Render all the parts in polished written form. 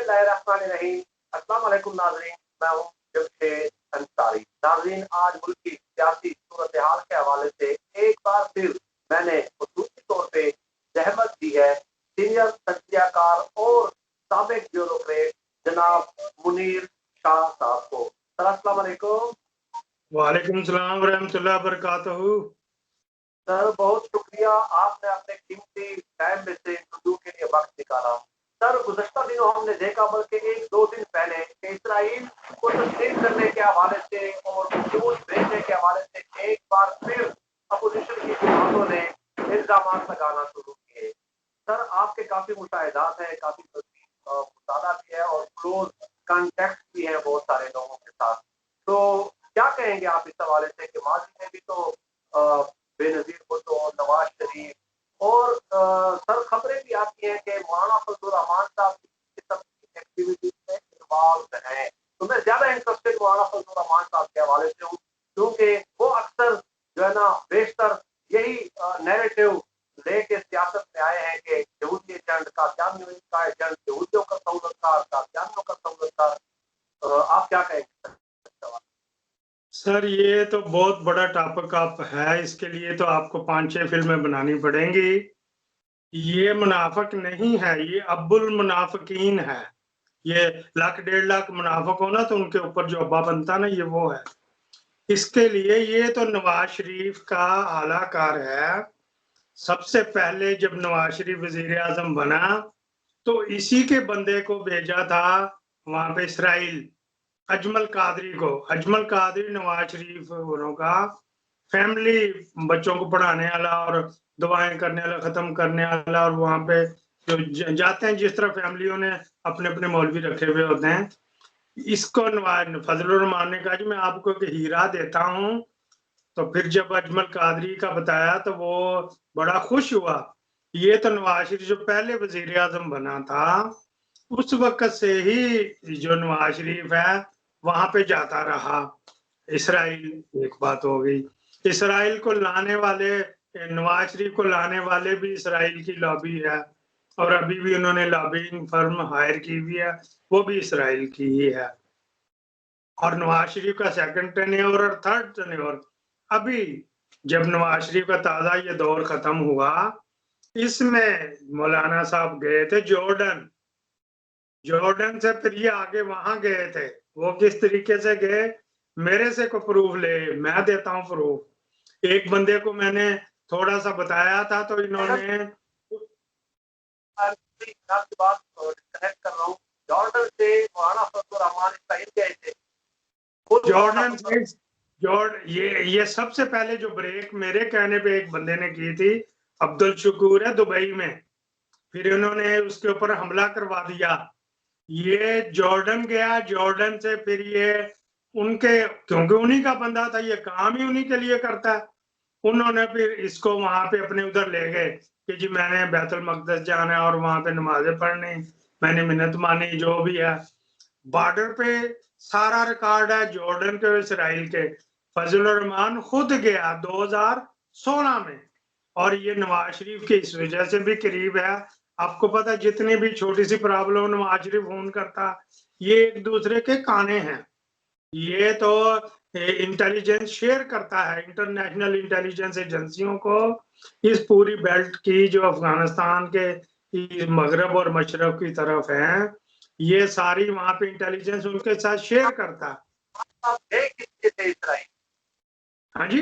बिस्मिल्लाहिर्रहमानिर्रहीम। अस्सलाम वालेकुम नाज़रीन, मैं हूँ जमशेद अंसारी। नाज़रीन, आज मुल्क की सियासी सूरत हाल के हवाले से एक बार फिर मैंने खुसूसी तौर पे जहमत दी है सीनियर तज्जियाकार और साबिक ब्यूरोक्रेट जनाब मुनीर शाह साहब को। सर अस्सलाम वालेकुम। वालेकुम सलाम रहमतुल्लाह बरकातहू। सर बहुत शुक्रिया, आपने अपने कीमती टाइम में से इंटरव्यू के लिए वक्त निकाला। सर गुज़श्ता दिनों हमने देखा, बल्कि एक दो दिन पहले, कि इसराइल को तस्लीम करने के हवाले से और न्यूज भेजने के हवाले से एक बार फिर अपोजिशन की जमातों ने इल्जाम लगाना शुरू किए। सर आपके काफी मुशाहिदात हैं, काफी मुताला भी है और क्लोज कॉन्टेक्ट भी है बहुत सारे लोगों के साथ। तो क्या कहेंगे आप इस हवाले से कि माजी में भी तो बेनजीर भुट्टो, नवाज शरीफ और सर खबरें भी आती हैं कि मौलाना फजलुर रहमान साहब की सब एक्टिविटीज में इन्वॉल्व हैं। तो मैं ज्यादा इंटरेस्टेड मौलाना फजलुर रहमान साहब के हवाले से हूँ, क्योंकि वो अक्सर जो है ना बेशतर यही नैरेटिव लेके सियासत में आए हैं कि यहूदी एजेंट का कामयाबी का एजेंट, यहूदियों का सहूलतकार, कादियानियों का सहूलतकार। आप क्या कहेंगे सर ये तो बहुत बड़ा टॉपिक आप है, इसके लिए तो आपको 5-6 फिल्में बनानी पड़ेंगी। ये मुनाफिक नहीं है, ये अब्बुल मुनाफिकीन है। ये 1,00,000-1.5 लाख मुनाफिक हो ना तो उनके ऊपर जो अब्बा बनता ना, ये वो है। इसके लिए ये तो नवाज शरीफ का आलाकार है। सबसे पहले जब नवाज शरीफ वजीर आजम बना तो इसी के बंदे को भेजा था वहां पे इसराइल, अजमल कादरी को। अजमल कादरी नवाज शरीफ होनों का फैमिली बच्चों को पढ़ाने वाला और दुआएं करने वाला, खत्म करने वाला, और वहां पे जो जाते हैं जिस तरह फैमिलियों ने अपने अपने मौलवी रखे हुए होते हैं, इसको नवाज फजलुर रहमान ने कहा जी मैं आपको एक हीरा देता हूँ। तो फिर जब अजमल कादरी का बताया तो वो बड़ा खुश हुआ। ये तो नवाज शरीफ जो पहले वजीर आजम बना था उस वक्त से ही जो नवाज शरीफ है वहां पे जाता रहा इसराइल। एक बात हो गई। इसराइल को लाने वाले, नवाज शरीफ को लाने वाले भी इसराइल की लॉबी है, और अभी भी उन्होंने लॉबिंग फर्म हायर की हुई है, वो भी इसराइल की ही है। और नवाज शरीफ का सेकंड टेन्योर और थर्ड टेन्योर, अभी जब नवाज शरीफ का ताजा ये दौर खत्म हुआ, इसमें मौलाना साहब गए थे जॉर्डन। जॉर्डन से फिर ये आगे वहां गए थे। वो किस तरीके से गए, मेरे से को प्रूफ ले, मैं देता हूँ प्रूफ। एक बंदे को मैंने थोड़ा सा बताया था तो इन्होंने आपकी बात कनेक्ट कर रहा हूँ। जॉर्डन से मौलाना फजलुर रहमान इसराइल गए थे। जॉर्डन से ये सबसे पहले जो ब्रेक मेरे कहने पे एक बंदे ने की थी, अब्दुल शकूर है दुबई में, फिर इन्होंने उसके ऊपर हमला करवा दिया। ये जॉर्डन गया, जॉर्डन से फिर ये उनके, क्योंकि उन्हीं का बंदा था, ये काम ही उन्हीं के लिए करता है, उन्होंने फिर इसको वहां पे अपने उधर ले गए कि जी मैंने बैतुल मकदस जाना है और वहां पे नमाजें पढ़नी, मैंने मिन्नत मानी, जो भी है। बॉर्डर पे सारा रिकॉर्ड है जॉर्डन के, इसराइल के। फजलुर रहमान खुद गया 2016 में, और ये नवाज शरीफ के इस वजह से भी करीब है। आपको पता है जितनी भी छोटी सी प्रॉब्लम नवाज शरीफ फोन करता, ये एक दूसरे के काने हैं। ये तो इंटेलिजेंस शेयर करता है इंटरनेशनल इंटेलिजेंस एजेंसियों को, इस पूरी बेल्ट की जो अफगानिस्तान के मगरब और मशरक की तरफ है, ये सारी वहां पे इंटेलिजेंस उनके साथ शेयर करता है। आप गए किसके थे इसराइल? हाँ जी,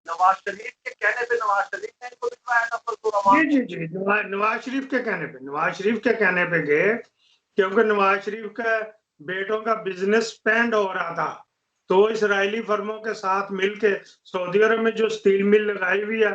नवाज शरीफ के कहने पे नवाज शरीफ ने इनको दिखवाया था फजलुर रहमान जी जी जी, नवाज शरीफ के कहने पे, नवाज शरीफ के कहने पे गए, क्योंकि नवाज शरीफ का बेटों का बिजनेस स्पेंड हो रहा था। तो इसराइली फर्मों के साथ मिलके सऊदी अरब में जो स्टील मिल लगाई हुई है,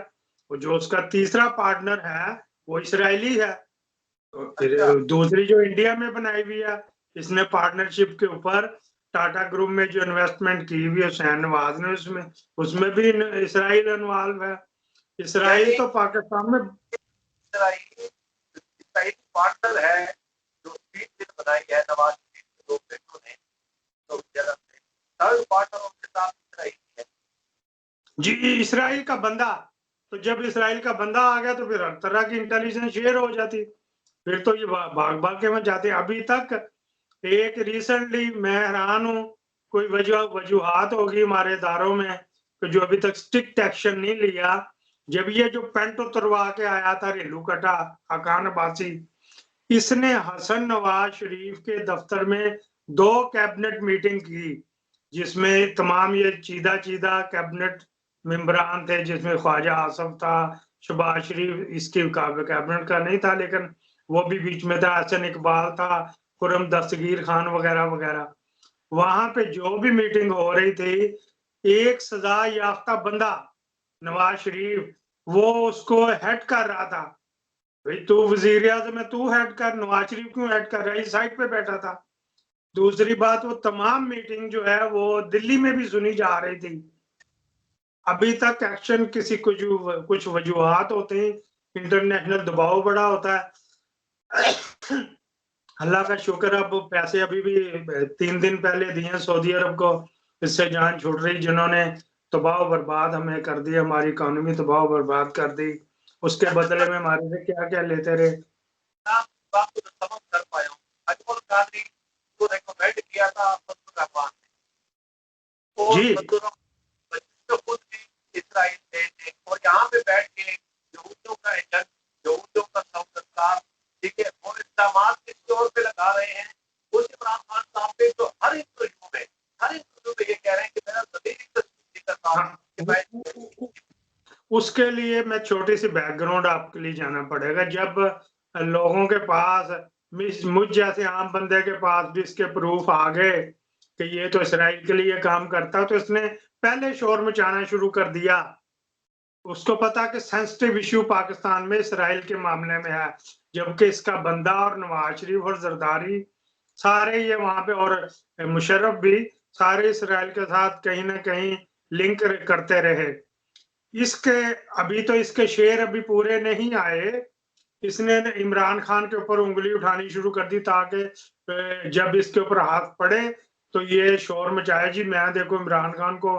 वो जो उसका तीसरा पार्टनर है वो इसराइली है। तो फिर अच्छा, दूसरी जो इंडिया में बनाई हुई है, इसने पार्टनरशिप के ऊपर टाटा ग्रुप में जो इन्वेस्टमेंट की हुई है हुसैन नवाज ने, उसमें उसमें भी इसराइल इन्वॉल्व है। यानी इसराइल तो पाकिस्तान में इसराइल इसराइल पार्टनर है जो स्पीच बिल बनाई है नवाज शरीफ के दो बेटों ने, तो जगह से थर्ड पार्टनर उनके साथ इसराइल है। जी, इसराइल का बंदा। तो जब इसराइल का बंदा आ गया तो फिर हर तरह की इंटेलिजेंस शेयर हो जाती। फिर तो ये भाग भाग के मैं जाते। अभी तक एक रिसेंटली मैं हैरान हूँ, कोई वजूहात होगी हमारे इदारों में कि जो अभी तक स्ट्रिक्ट एक्शन नहीं लिया। जब ये जो पेंट उतरवा के आया था रेलू कटा हकान अब्बासी, इसने हसन नवाज शरीफ के दफ्तर में 2 कैबिनेट मीटिंग की, जिसमें तमाम ये चीदा चीदा कैबिनेट मेंबरान थे, जिसमें ख्वाजा आसफ था, शहबाज शरीफ इसके कैबिनेट का नहीं था लेकिन वो भी बीच में था, हसन इकबाल था, खुर्रम दस्तगीर खान वगैरह वगैरह। वहां पे जो भी मीटिंग हो रही थी, एक सजा याफ्ता बंदा नवाज शरीफ वो उसको हेड कर रहा था। भाई तू वजीर आजम है, तू हेड कर, नवाज शरीफ क्यों हेड कर रहा है? इस साइड पे बैठा था। दूसरी बात, वो तमाम मीटिंग जो है वो दिल्ली में भी सुनी जा रही थी। अभी तक एक्शन किसी कुछ वजूहात होते हैं, इंटरनेशनल दबाव बड़ा होता है। अल्लाह का शुक्र, अब पैसे अभी भी 3 दिन पहले दिए सऊदी अरब को, इससे जान छूट रही, जिन्होंने तबाह बर्बाद हमें कर दी, हमारी इकोनॉमी तबाह बर्बाद कर दी, उसके बदले में हमारे से क्या क्या लेते रहे। बात को समझ कर पाया हूँ। अजमल कादरी को रेकमेंड किया था फजल रहमान ने, और जी फजल खुद भी इसराइल थे और यहाँ पे बैठ के यहूदियों का एजेंट, यहूदियों का सौदागर, ठीक है, और इल्जाम किस तौर पे लगा रहे हैं। उस इमरान खान साहब पे तो हर इंटरव्यू में ये कह रहे हैं कि मेरा जमीनी तस्दीक करता हूँ कि मैं। उसके लिए मैं छोटी सी बैकग्राउंड आपके लिए जाना पड़ेगा। जब लोगों के पास, मुझ जैसे आम बंदे के पास भी इसके प्रूफ आ गए कि ये तो इसराइल के लिए काम करता, तो इसने पहले शोर मचाना शुरू कर दिया। उसको पता कि सेंसिटिव इश्यू पाकिस्तान में इसराइल के मामले में है, जबकि इसका बंदा और नवाज शरीफ और जरदारी सारे ये वहां पे, और मुशर्रफ भी, सारे इसराइल के साथ कहीं ना कहीं लिंक करते रहे। इसके अभी तो इसके शेर अभी पूरे नहीं आए, इसने इमरान खान के ऊपर उंगली उठानी शुरू कर दी, ताकि जब इसके ऊपर हाथ पड़े तो ये शोर मचाए, जी मैं देखो इमरान खान को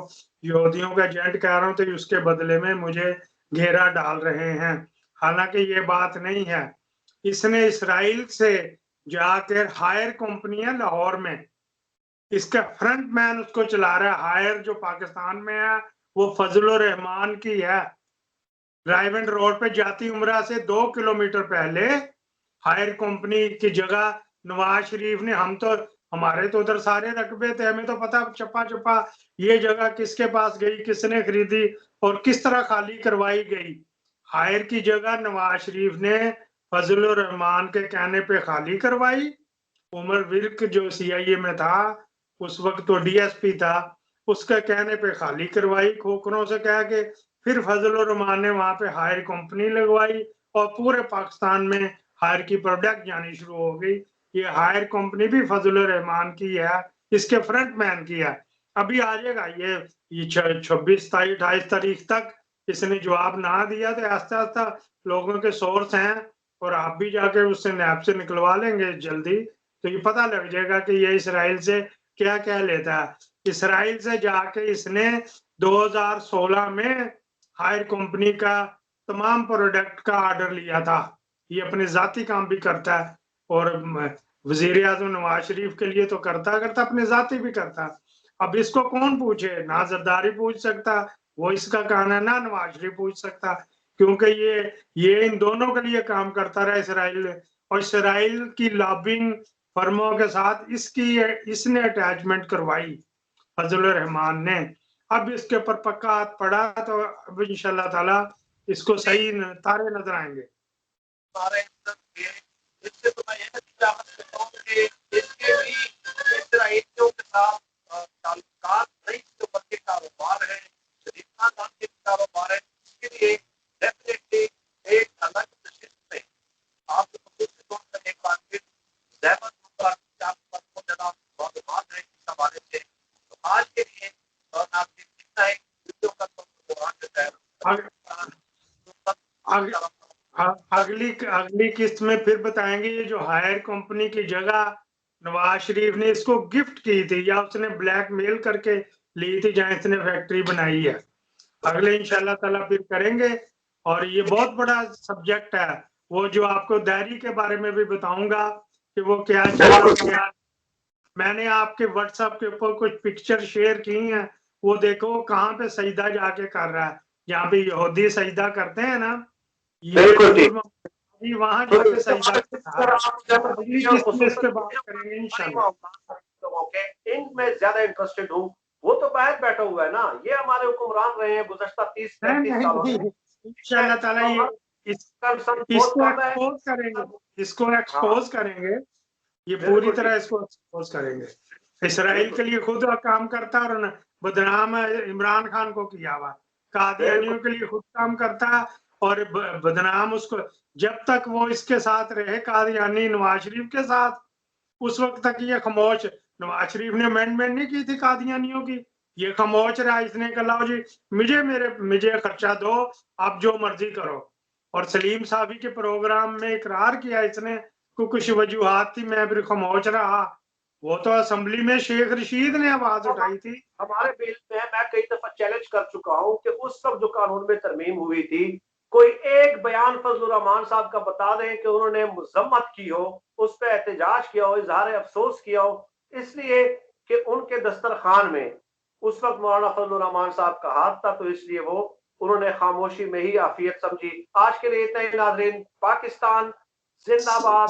यहूदियों का एजेंट कह रहा हूं, तो उसके बदले में मुझे घेरा डाल रहे हैं। हालांकि ये बात नहीं है। इसने इसराइल से जाकर हायर कंपनी है लाहौर में, इसका फ्रंट मैन उसको चला रहा है। हायर जो पाकिस्तान में है वो फजलुर रहमान की है। रायवंड रोड पे जाती उमरा से 2 किलोमीटर पहले हायर कंपनी की जगह नवाज शरीफ ने, हम तो, हमारे तो उधर सारे रकबे थे, हमें तो पता चप्पा चप्पा ये जगह किसके पास गई, किसने खरीदी और किस तरह खाली करवाई गई। हायर की जगह नवाज शरीफ ने फजलुर रहमान के कहने पे खाली करवाई। उमर विर्क जो सीआईए में था उस वक्त, तो डीएसपी था, उसके कहने पे खाली करवाई खोखरों से कह के। फिर फजलुर रहमान ने वहां पे हायर कंपनी लगवाई और पूरे पाकिस्तान में हायर की प्रोडक्ट जानी शुरू हो गई। ये हायर कंपनी भी फजलुर रहमान की है, इसके फ्रंट मैन की है। अभी आ जाएगा ये 26 तारीख 28 तारीख तक इसने जवाब ना दिया तो आस्ता आस्ता लोगों के सोर्स हैं, और आप भी जाके उससे नैप से निकलवा लेंगे जल्दी, तो ये पता लग जाएगा कि ये इसराइल से क्या क्या लेता है। इसराइल से जाके इसने 2016 में हायर कंपनी का तमाम प्रोडक्ट का ऑर्डर लिया था। ये अपने जाती काम भी करता है, और वजीर आजम नवाज शरीफ के लिए तो करता करता अपने जाती भी करता। अब इसको कौन पूछे? ना जरदारी पूछ सकता, वो इसका कहना है, ना नवाज शरीफ पूछ सकता, क्योंकि ये इन दोनों के लिए काम करता रहा इसराइल। और इसराइल की लॉबिंग फर्मों के साथ इसने अटैचमेंट करवाई फजल रहमान ने। अब इसके ऊपर पक्का हाथ पड़ा तो अब इंशाल्लाह ताला इसको सही तारे नजर आएंगे। इससे तो मैं यह चाहत करता हूँ कि इसके भी इसराइलियों के साथ ताल्लुकात नहीं, जो बड़े कारोबार है, शरीफ खान के कारोबार है, इसके लिए डेफिनेटली एक अलग नशिस्त में आपको खसूसी तौर पर एक बार फिर जहमत होगा कि आप पर बहुत ज़्यादा मालूमात है इस हवाले से। तो आज के लिए और आपके जितना है वीडियो का तो कुरान अगली किस्त में फिर बताएंगे ये जो हायर कंपनी की जगह नवाज शरीफ ने इसको गिफ्ट की थी या उसने ब्लैकमेल करके ली थी, जहां इसने फैक्ट्री बनाई है। अगले इंशाल्लाह ताला फिर करेंगे। और ये बहुत बड़ा सब्जेक्ट है, वो जो आपको डायरी के बारे में भी बताऊंगा कि वो क्या चीज। मैंने आपके व्हाट्सएप के ऊपर कुछ पिक्चर शेयर की हैं, वो देखो कहाँ पे सजदा जाके कर रहा है, जहाँ पे यहूदी सजदा करते हैं ना, ये नूर मोहम्मद वहां जाके सजदा कर रहा है। अगली किस्त में इस पे बात करेंगे इंशाल्लाह। इनमें ज्यादा इंटरेस्टेड हूँ। वो तो बाहर बैठा हुआ है ना, ये हमारे हुक्मरान रहे हैं गुज़श्ता 30-35 सालों से। इंशाल्लाह ताला ये इसको एक्सपोज करेंगे, इसको एक्सपोज करेंगे, ये पूरी तरह इसको एक्सपोज करेंगे। इसराइल के लिए खुद काम करता है और बदनाम इमरान खान को किया हुआ, कादियानियों के लिए खुद काम करता है और बदनाम उसको, जब तक वो इसके साथ रहे कादियानी नवाज शरीफ के साथ, उस वक्त तक ये खामोश। नवाज शरीफ ने अमेंडमेंट नहीं की थी कादियानियों की, ये खामोश रहा। इसने कहा जी मुझे खर्चा दो, आप जो मर्जी करो। और सलीम साहबी के प्रोग्राम में इकरार किया इसने को कुछ वजूहात थी, मैं फिर खामोश रहा। वो तो असेंबली में शेख रशीद ने आवाज उठाई थी। हमारे बिल में मैं कई दफा चैलेंज कर चुका हूं कि उस सब जो कानून में तरमीम हुई थी, कोई एक बयान फजलुर रहमान साहब का बता दें कि उन्होंने मजम्मत की हो, उस पर एहतजाज किया हो, इजहार अफसोस किया हो, इसलिए कि उनके दस्तरखान में उस वक्त मौलाना फजलुर रहमान साहब का हाथ था, तो इसलिए वो उन्होंने खामोशी में ही आफियत समझी। आज के लिए इतना ही नाज़रीन। पाकिस्तान जिंदाबाद।